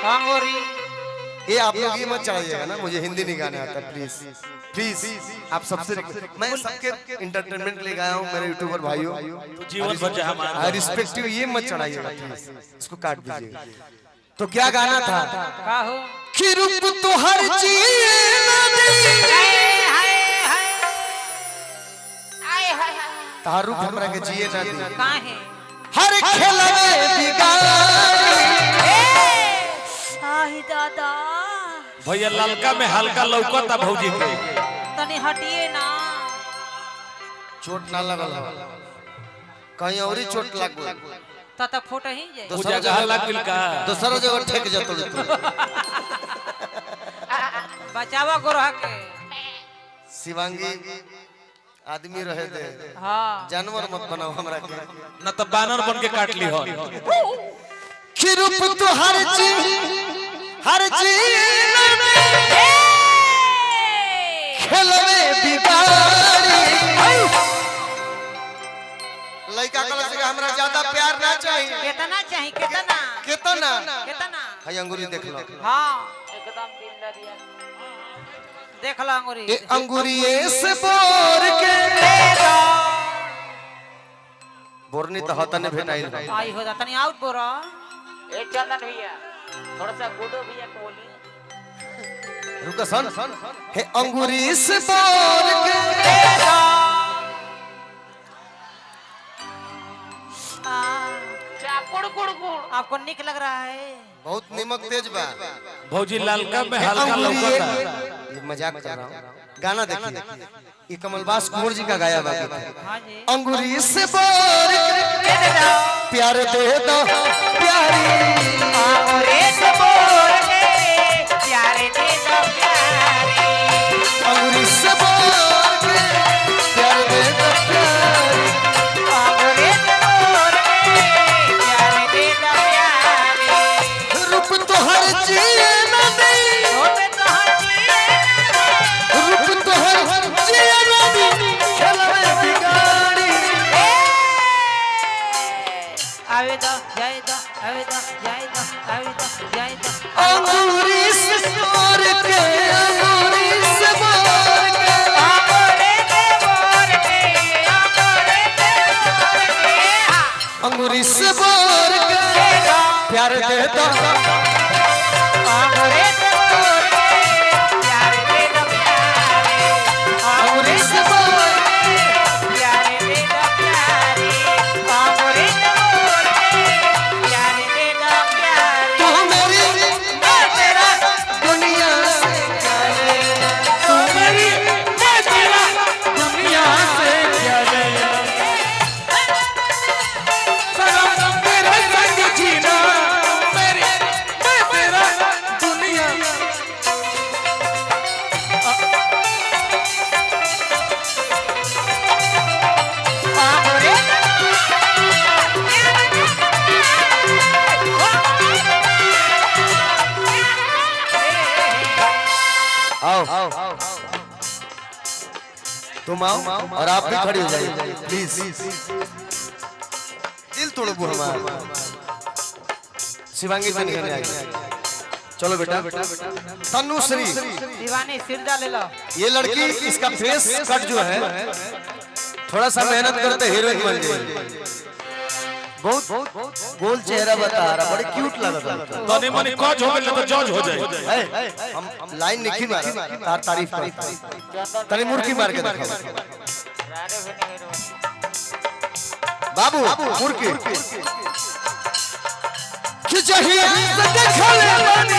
अंगूरी ये आप लोग ये मत चलाइएगा ना, मुझे हिंदी नहीं गाने आता, प्लीज प्लीज। आप सबसे मैं सबके एंटरटेनमेंट ले गया हूँ मेरे यूट्यूबर भाइयों, जीवन बचा हमारा। रिस्पेक्टिव ये मत चढ़ाइएगा प्लीज, इसको काट दीजिएगा। तो क्या गाना था? का हो कि रूप तो हर तार रूप हमरा के जिए ना दी, काहे हर खेलवे बिगाड़ी। आही दादा भैया ललका में हल्का लौकता भौजी के। तनी हटिए ना। चोट ना लगल, कहीं और ही चोट लग गई तब फोटो ही जाए वो जगह लग गइल का। दूसरा जगह ठेक जतो बचावा गोरहा के। शिवांगी आदमी रहे दे, हाँ जानवर मत बनाओ हमरा के, न तो बानर बन के काट ली हो। कि रूप तो हर चीज खेलवे बिगाड़ी। लड़का कलश से हमरा ज्यादा प्यार ना चाहिए। कितना चाहिए कितना कितना कितना हाय अंगूरी देख लो, हाँ एकदम दिल दिया। देख लो अंगूरी, ए अंगूरिये से बोर के बोरनी तो हता ने भेटाइल आई हो जाता नहीं आउट बोरा। ए चंदन भैया थोड़ा सा गुडो भैया को बोली। रुका सन, हे अंगूरी से बोर के कुड़ कुड़ कुड़ आपको निक लग रहा है? बहुत निमक तेज बा भौजी ललका में हल्का लौकता। ये मजाक कर रहा हूँ, गाना देखिए, ये कमलबास कुंवर जी का गाया बात है। हाँ जी अंगूरी से बोर के प्यार दे दो प्यारी, अंगूरी से बोर के प्यार दे दो प्यारी, अंगूरी से बोर के प्यार दे दो प्यारी, अंगूरी से बोर के प्यार दे दो प्यारी। रूप तो हर चीज ना दे, रूप तो हर चीज रूप तो हर चीज ना दे, खेलवे बिगाड़ी। आवे दो जय दो आवे दो जय दो आवे दो जय दो। अंगूरी से बोर के अंगूरी से बोर के अंगूरी से बोर के अंगूरी से बोर के अंगूरी से बोर के प्यार दे दो, अंगूरी से बोर के प्यार दे दो प्यारे, अंगूरी से बोर के प्यार दे दो प्यारे, अंगूरी से बोर के प्यार दे दो प्यारे। तू मेरी मैं तेरा दुनिया से क्या लेना, तू मेरी मैं तेरा दुनिया से क्या लेना, सनम तेरे संग जीना मेरी मैं तेरा दुनिया। आओ तुम आओ और आप भी खड़े हो जाइए प्लीज, दिल तोड़ो हमारा। शिवांगी बन गई, चलो बेटा। तनुश्री दीवानी सिरजा ले लो। ये लड़की, इसका फेस कट जो है थोड़ा सा मेहनत करते हीरोइन बन जाएगी। बहुत गोल चेहरा बता रहा, बड़े क्यूट लग रहा है। तनी मनी कच हो गेल तो जज हो जाए। हम लाइन नहीं मारा, तार तारीफ करता तनी मुर्की मार के देखो रारे भी नहीं रो। बाबू मुर्की कि चाहिए से देख ले बनी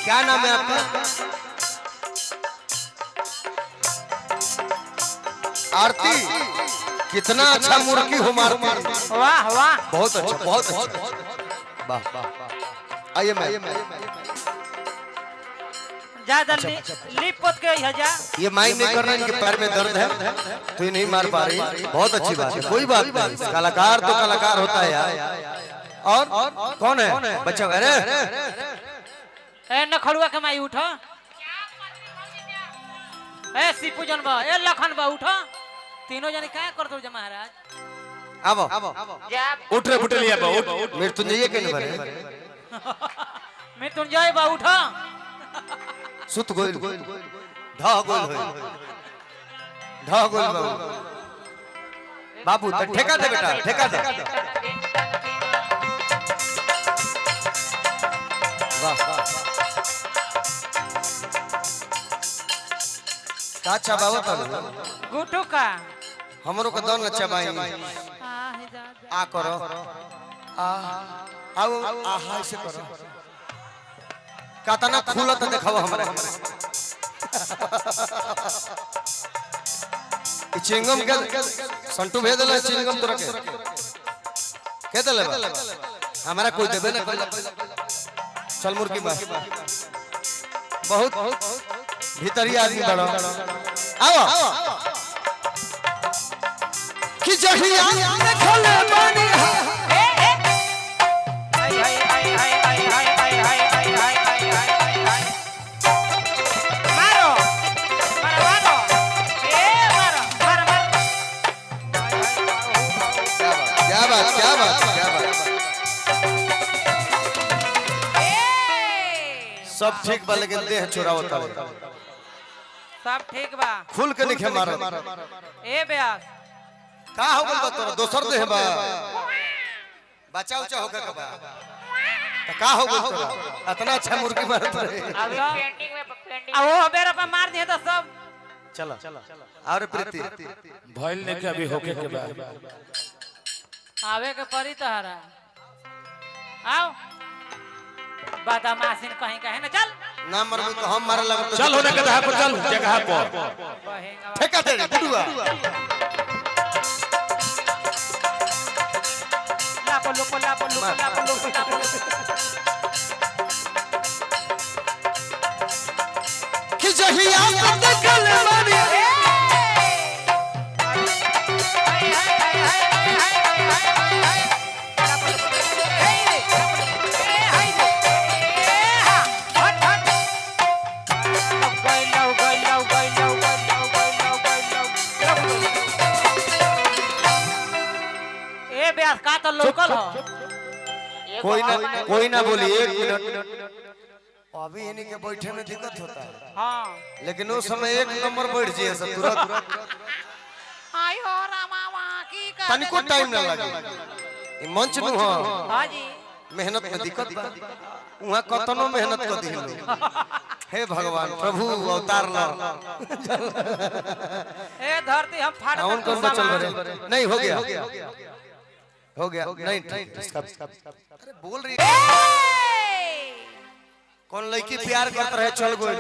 क्या नाम है आपका? आरती। कितना अच्छा मुर्गी हो मारती। वाह वाह बहुत अच्छा, बहुत अच्छा। वाह वाह। आइए मैं ज्यादा लिप पोत के जा। ये माइंड नहीं कर रहा इनके पैर में दर्द है तो ये नहीं मार पा रही। बहुत अच्छी बात है, कोई बात नहीं, कलाकार तो कलाकार होता है यार। और कौन है बच्चा? अरे ए नखड़ुआ के माई उठो, ए सीपू जन बा, ए लखन बा उठो, तीनों जने क्या करतो जा महाराज? अब जा उठ रे बुटलिया बा उठ। मृत्युंजय के नंबर मृत्युंजय बा उठो, सुत गोल ढा गोल बाबू तो ठेका दे बेटा, ठेका दे। वाह का चबाओ त गुटू का हमरो के दन चबाई आ करो आ आओ आहा से करो कातना खुलत देखाओ हमरा। चिंगम के संटू भेज देला, चिंगम तोरा के देले बा हमरा कोई देबे ना कोई। चल मुर्गी बा बहुत भीतरी आदमी बड़ो आओ कि जहिया देखले बानी मारो मारो ए मारो मारो मारो। क्या बात सब ठीक बा लेकिन देह चोरावता है। सब ठीक बा, खुल के लिखे मारो ए ब्यास का हो गल बा तोरा? दोसर देह बा बच्चा उचा होके का बा त का हो गल तोरा? इतना अच्छा मुर्गी मारत रहे। अभी पेंडिंग में पेंडिंग आ वो बेरा पे मार दिए तो सब चला और प्रीति भइल ने के अभी होके के बा। आवे के परी तहरा आओ बदमाशिन कहीं कहे ना चल ना मरबू तो हम मारे लगब तो चल होने के जगह पर चल, जगह पर बहेंगा ठेका दे गुडुआ लापो लोपो लापो लोपो लापो लोपो लापो कि जहिया देखले बानी का तो लोकल हो कोई ना बोली। 1 मिनट अभी इन्हीं के बैठे में दिक्कत होता है हाँ लेकिन उस समय 1 नंबर बैठ जाए सब तुरंत आई हो रामा की का तनिको टाइम ना लगे। ई मंच नु हो हां जी मेहनत में दिक्कत बा वहां कतनो मेहनत कर दी लोग। हे भगवान प्रभु अवतार ला ए धरती हम फाड़ कौन कौन बचल बरे नहीं हो गया नहीं अरे बोल रही कौन लड़की प्यार करता रहे चल गई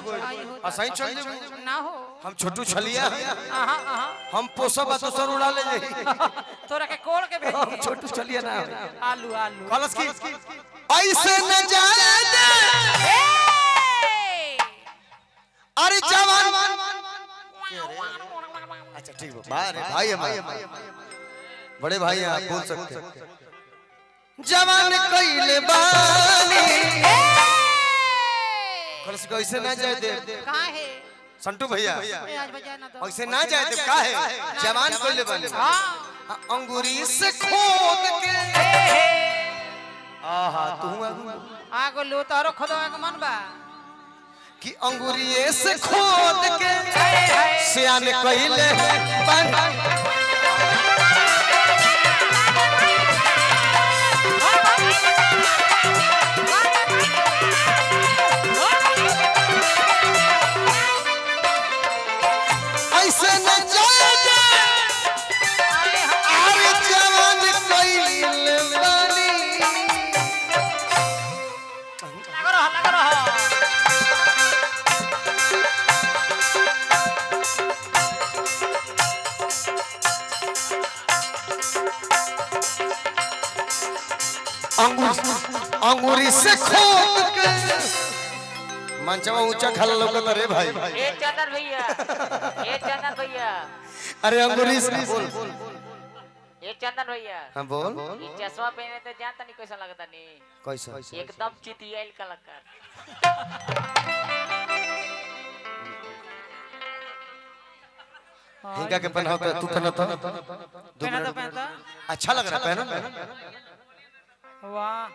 असही चल जे ना हो हम छोटू छलिया आहा आहा हम पोसब तो सर उड़ा ले जाई तोरा के कोड़ के भेजी छोटू छलिया ना आलू आलू कलस की ऐसे न जाए दे अरे जवान अच्छा ठीक है भाई हमारे बड़े भाई आप बोल सकते हैं जवान कइले बानी कलस को ऐसे ना जाए दे कहां है संटू भैया आज बजा ना दो ऐसे ना जाए दे का है जवान कइले बानी हां अंगूरी से खोद के आहा तू आगो लो तारो खोदवा के मन बा कि अंगूरी से खोद के सियाने कइले बानी ऐसे न जाए दे अरे जवान कइले बानी लग रहा अंगूरी से खोद के मंचवा ऊंचा खाला लौकत रे भाई। ए चंदन भैया अरे अंगूरी से बोल। ए चंदन भैया हां बोल। ई चश्मा पहने तो जानता नहीं कैसा लगता नहीं। कैसा? एकदम चितियाइल कलाकार। हिंगा के पहनाओ तो तू पहना तो पहनता अच्छा लग रहा है पहना। वाह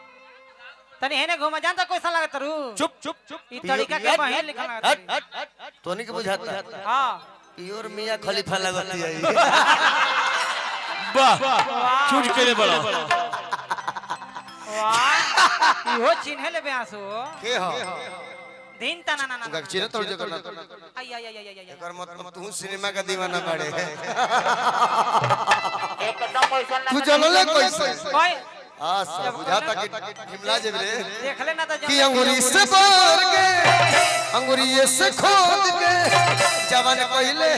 तनी हेने घुमा जानता कैसा लगत रू चुप चुप चुप। ई तरीका के बहन लिखल लगत तोनी के बुझाता हां प्योर मियां खलीफा लगती है। वाह चूज केले बड़ा। वाह इहो चिन्हे ले बेआसो के हो दिन तना ना उनका चिन्ह तोड़ जगह ना आई आई आई आई आई एकर मतलब तू सिनेमा का दीवाना बाड़े है। एकदम वैसा तू चलले कैसे कोई हां सब बुझाता कि हिमला जेब रे देख ले ना तो कि अंगूरी से बार के अंगूरी से खोद के जवान पहले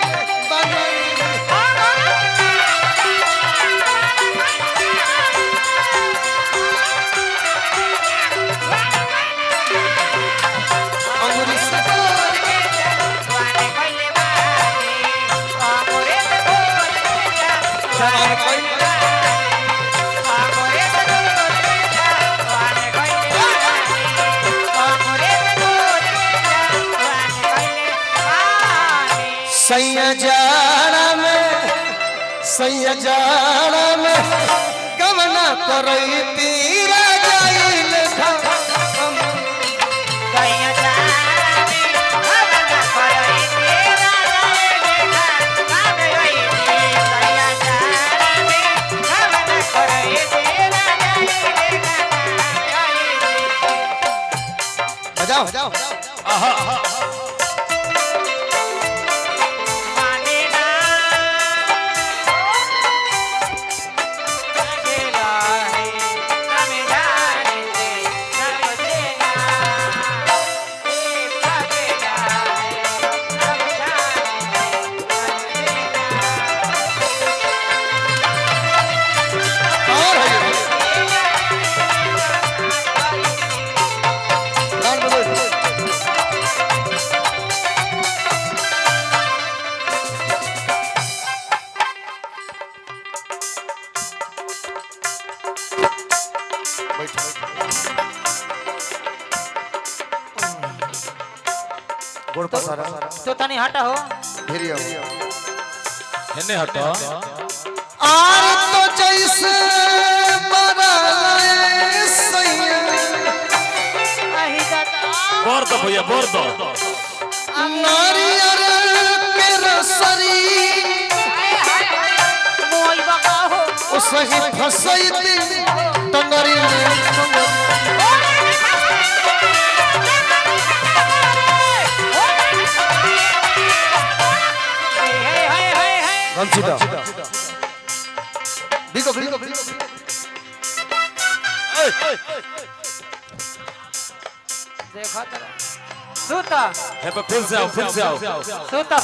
अंगूरी से बार के वाने कोइले बानी आमोरे ते बोल जवान पहले आमोरे ते बोल वाने कोइले बानी आमोरे ते बोल वाने कोइले बानी सैया जाड़ा में गमना करई तीरा जाइल हम कहिया जानी भवना करई तेरा जाए कामे होई कहिया जानी भवना करई तेरा जाए बजाओ आहा माने ना गेला है कामे जाने से समझेगा ए भागेगा है कामे जाने और है गान बोलो गोड़ पसारा तो तनी हटा हो भिरिया हेने हटो। आर तो जैसे बराए सैया अही दादा बोर दो भैया बोर दो। नारियर के रसरी मोई बका हो ओ सही फसई दिल टंगरी गमछीदा बिको देखो तेरा सूता है पर फिर से आओ। सूता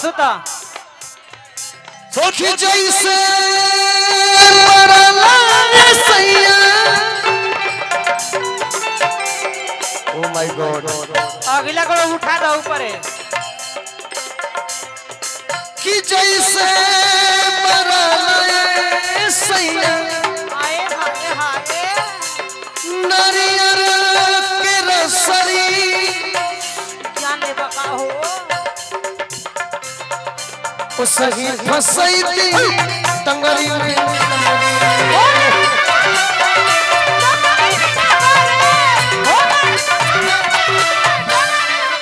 सोखी जैसे बरला सैया ओ माय गॉड अगला को उठा दो ऊपर है कि जैसे बरला सैया आए हाय हाय नारियर के रसरी जान ले बका हो ओ सही फसई दिल टंगरी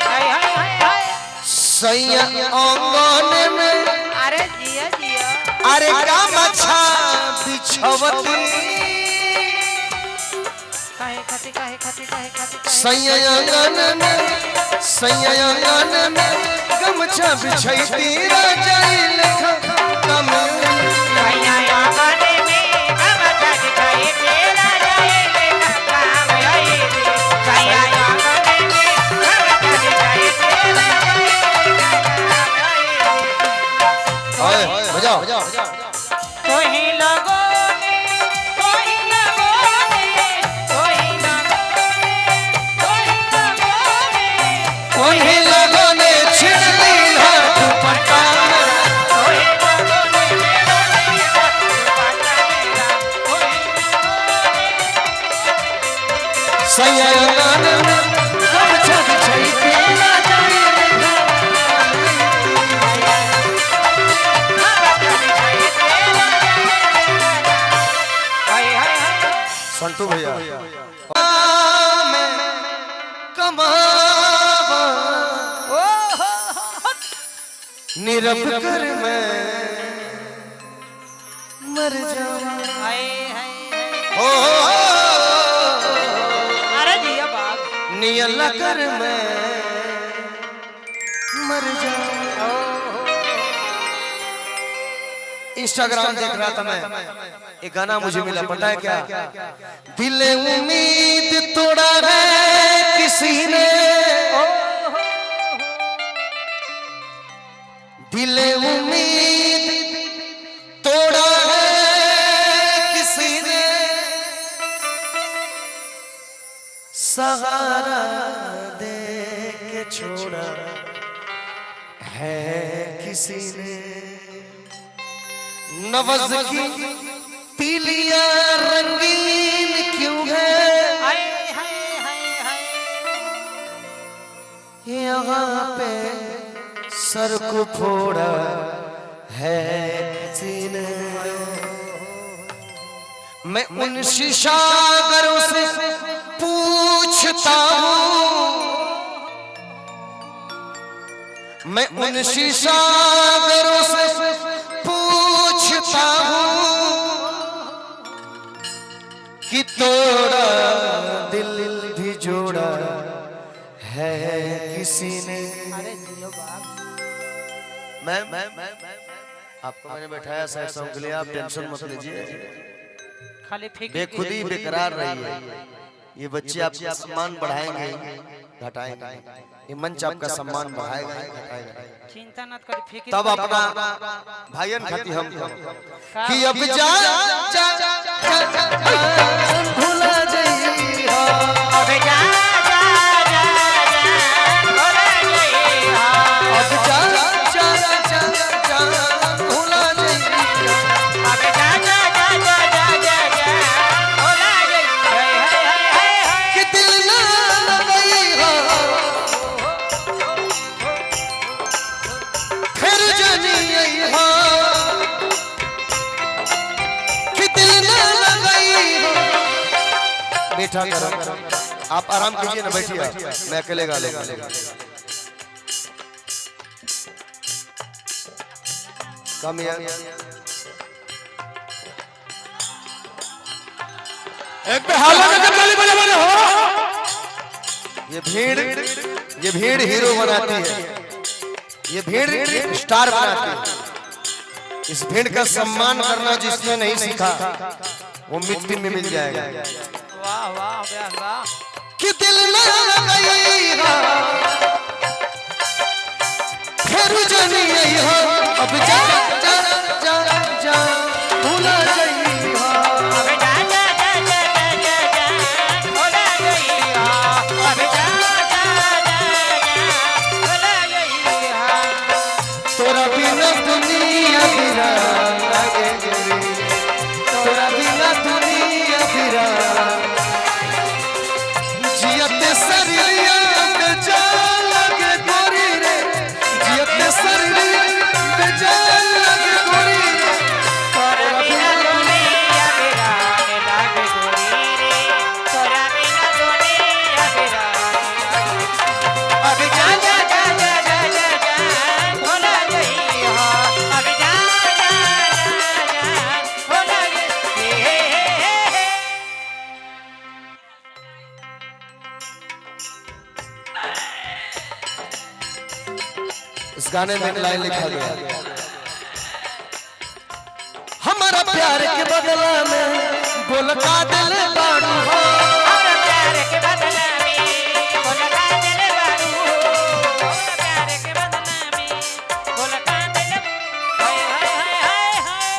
हाय हाय हाय हाय सैया आंगन में अरे जिया जिया अरे गामछा बिछवती काहे सैया आंगन में गमछा बिछैती राजाई लेखा कम भैया आंगन में गमछा दिखाई तेरा जाए लेखा काम आई भैया आंगन में गमछा दिखाई तेरा जाए लेखा काम आई ओए बजाओ कोई लगो ने कोई लगो ने कोई लगो ने कोई लगो ने कोई सयान गमछा बिछाई तेरा संटू भैया कमावा निरप कर मैं मर जाऊं हो अरे जी अब आप नियल कर मैं मर जाऊं। इंस्टाग्राम देख रहा था मैं, एक गाना मुझे मिला, पता है क्या? दिल उम्मीद तोड़ा है किसी ने, दिल उम्मीद तोड़ा है किसी ने, सहारा दे के छोड़ा है किसी ने, नवज़ की तीलियां रंगीन क्यों है, यहाँ पे सर को फोड़ा है किसी ने। मैं उन शीशागरों से पूछता हूँ, मैं उन शीशागरों से पूछता हूँ कि तोड़ा दिल भी जोड़ा है किसी ने। मैं आपको मैंने बैठाया साइड सॉन्ग के लिए, आप टेंशन मत लीजिए, खाली फेंक बेखुदी बेकरार रहिए। ये बच्चे आपका सम्मान बढ़ाएंगे घटाएंगे, ये मंच आपका सम्मान बढ़ाएगा घटाएगा। चिंता मत कर, फेंक तब अपना भाईयन खाती हम कि अब जा भूला जइहा, अब जा जा जा भूला जइहा, अब जा भूला जइहा, अब जा भूला जइहा। कि दिल ना लगइहा फिर जनी अइहा, कि दिल ना लगइहा। बैठा करो, आप आराम कीजिए ना, बैठिए, मैं अकेले गा लेगा। कम यार एक पे हाला में ताली बजा बजा हो। ये भीड़ हीरो बनाती है, ये भीड़ स्टार बनाती है। इस भीड़ का सम्मान करना जिसने नहीं सीखा वो मिट्टी में मिल जाएगा। वाह वाह वाह, कि दिल ना लगइहा फिर जनी अइहा, अब जा भूला जइहा, अब जा भूला जइहा, अब जा भूला जइहा। तोरा बिना दुनिया वीरान लागे रे, तोरा बिना दुनिया वीरान, जियते शरीरिया पे जान लगे गोरी रे, जियते शरीरिया पे जान लगे गोरी रे, तोरा बिना दुनिया वीरान लागे गोरी रे, तोरा बिना दुनिया वीरान। अब जा भूला जइहा, अब जा भूला जइहा। इस गाने में एक लाइन लिखा गया, हमारा प्यार के बदला में बोल का दिल बाड़ू हो, और प्यार के बदला में बोलका दिल बारू, प्यार के बदला में बोलका दिल। हाय हाय हाय हाय,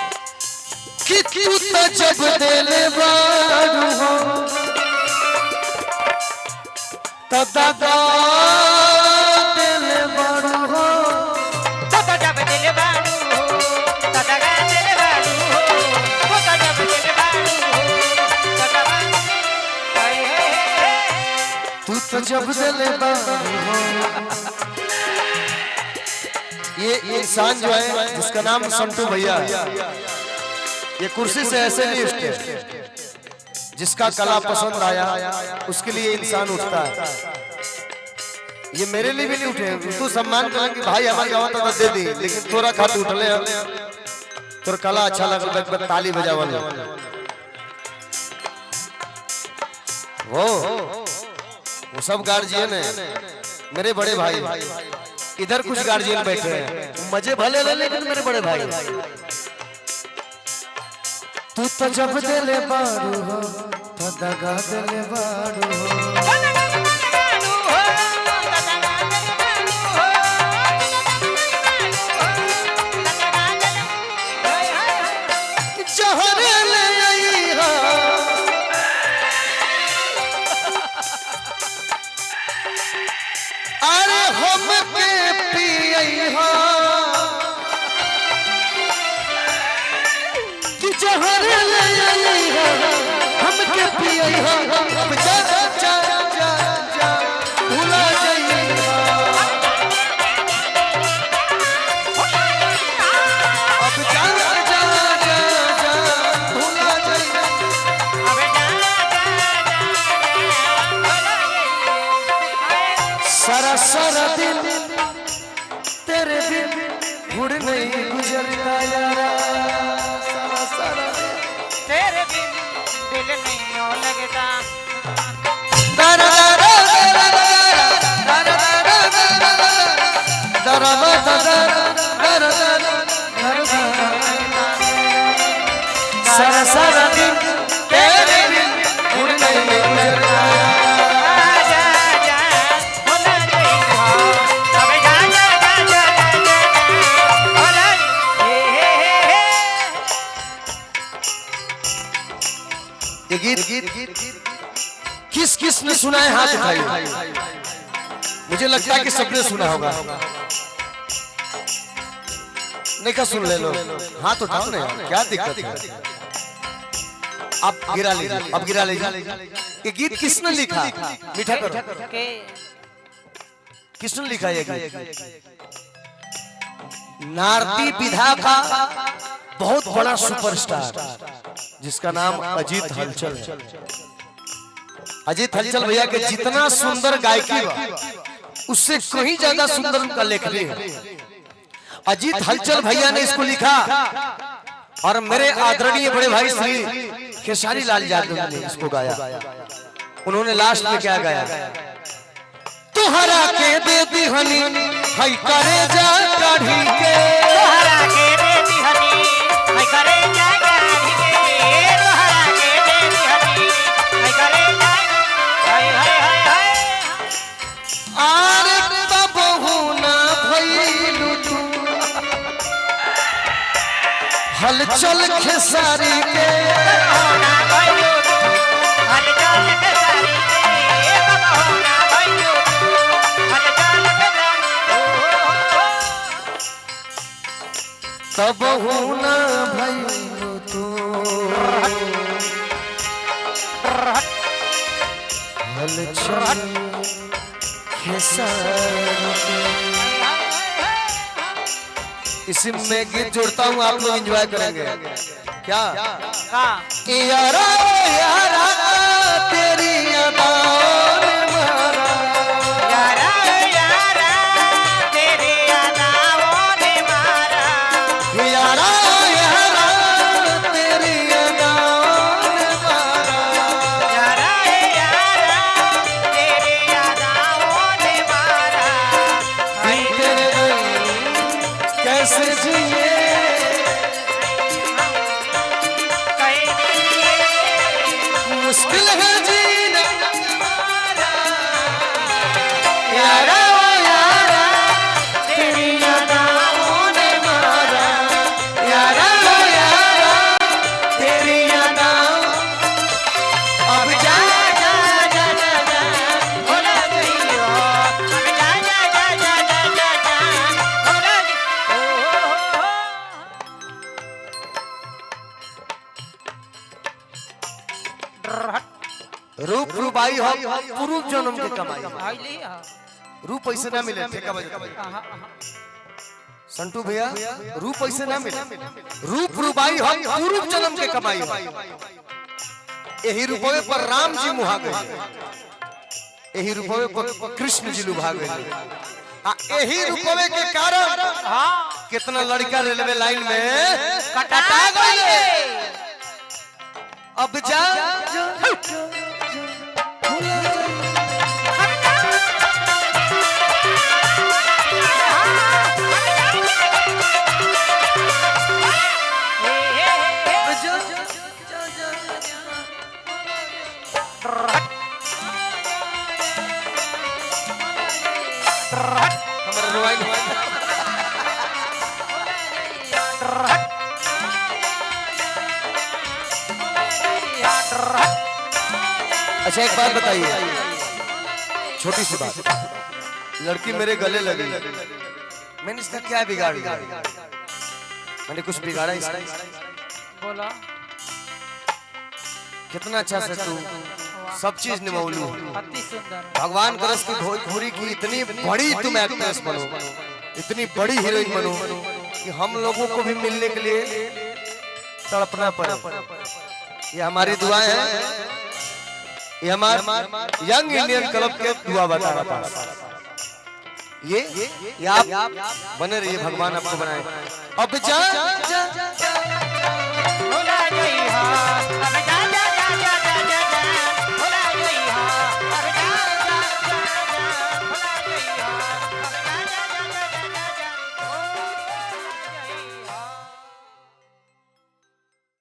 कि तू तो जब दिल बाड़ू हो तो दादा दिल बाड़ू हो, तो जब दिल बारू तो दगा दिल बारू, तो जब दिल बारू तो दगा। हाय हाय हाय तो जब दिल ये इंसान जो है जिसका नाम संटू भैया है, ये कुर्सी से ऐसे नहीं उठते, जिसका कला पसंद आया उसके लिए इंसान उठता है। ये मेरे लिए भी नहीं उठे, तू सम्मान कर कि भाई हमारे गाँव तो दे दी, लेकिन थोड़ा खाते उठले तोर कला अच्छा लगल, ताली बजावल वो सब गार्जियन है मेरे बड़े भाई। इधर कुछ गार्जियन बैठे हैं, मजे भले ले, लेकिन मेरे बड़े भाई। तू तो जब दिले बारू हो तो दगा दिले बारू हो, अरे हम के पियहा कि जहर ले आईहा, हम के पियहा, अब जा जा जा जा भुला जाईहा, अब जा जा जा जा भुला जाईहा, अब जा सारा सारा दिन तेरे बिन गुड़ नहीं गुजरता यारा, सारा सारा तेरे बिन दिल नहीं हो लगता। दरा दरा दरा दरा दरा दरा सारा सारा दिन तेरे बिन गुड़ नहीं गुजरता। गीत किस किस ने सुना है? हाथ उठाइए। मुझे लगता है कि सबने सुना होगा। नहीं का सुन ले लो, हाथ उठाओ ना, क्या दिक्कत है? अब गिरा लीजिए, अब गिरा लीजिए। ये गीत किसने लिखा? मीठा करो। किसने लिखा ये गीत? नारदी विधा का बहुत बड़ा सुपरस्टार जिसका नाम अजीत हलचल है। अजीत हलचल भैया के जितना सुंदर गायकी उससे कहीं ज्यादा सुंदर उनका लेखनी है। अजीत हलचल भैया ने इसको लिखा और मेरे आदरणीय बड़े भाई श्री खेसारी लाल यादव ने इसको गाया। उन्होंने लास्ट में क्या गाया? तुहरा के दे दी हनी हई करे जा काढ़ी के, तोहरा के दे दी हनी हई करे जा काढ़ी के, तोहरा के दे दी हनी हई करे जा, हाय हाय हाय हाय। आरे बबहू ना भइलू तू हलचल खेसारी के, होना भइलू तू हलचल खेसारी के, बाबा होना भइलू तू हलचल खेसारी। तब ना भइलू तू हलचल खेसारी के। इसी में गीत जोड़ता हूँ, आप लोग एंजॉय करेंगे क्या? यारा यारा तेरी यादां ने मारा, यारा यारा तेरी यादां ने मारा, यारा यारा तेरी यादां ने मारा, यारा यारा तेरी यादां ने मारा। बिन तेरे नहीं कैसे जिए, मुश्किल है जीना हमारा, यारा यारा तेरी यादां ने मारा, यारा यारा तेरी यादां। अब जा जा जा जा जा भुला गई हो, अब जा जा जा जा जा जा जा भुला गई। रूप रूपाई हो पूर्व जन्म के कमाई आइली हां रूप ऐसे ना मिले ठेका बजे संटू भैया रूप ऐसे ना मिले रूप रूपाई हो पूर्व जन्म के कमाई यही रूपवे पर राम जी मुहा गए यही रूपवे पर कृष्ण जी लुभा गए यही रूपवे के कारण हां कितना लड़का रेलवे लाइन में कटा गए अब जा हमारे रुवाई अच्छा एक बात बताइए छोटी सी बात लड़की मेरे गले लगी मैंने इसका क्या बिगाड़ दिया मैंने कुछ बिगाड़ा इसका बोला कितना अच्छा से तू सब चीज निभालू अति सुंदर भगवान करस की भोजपुरी की इतनी बड़ी तुम एक्ट्रेस बनो इतनी बड़ी हीरोइन बनो कि हम लोगों को भी मिलने के लिए तड़पना पड़े ये हमारी दुआएं हैं ये हमारे यंग इंडियन क्लब के दुआ बता रहा था ये आप बने रहिए भगवान आपको बनाए अब जा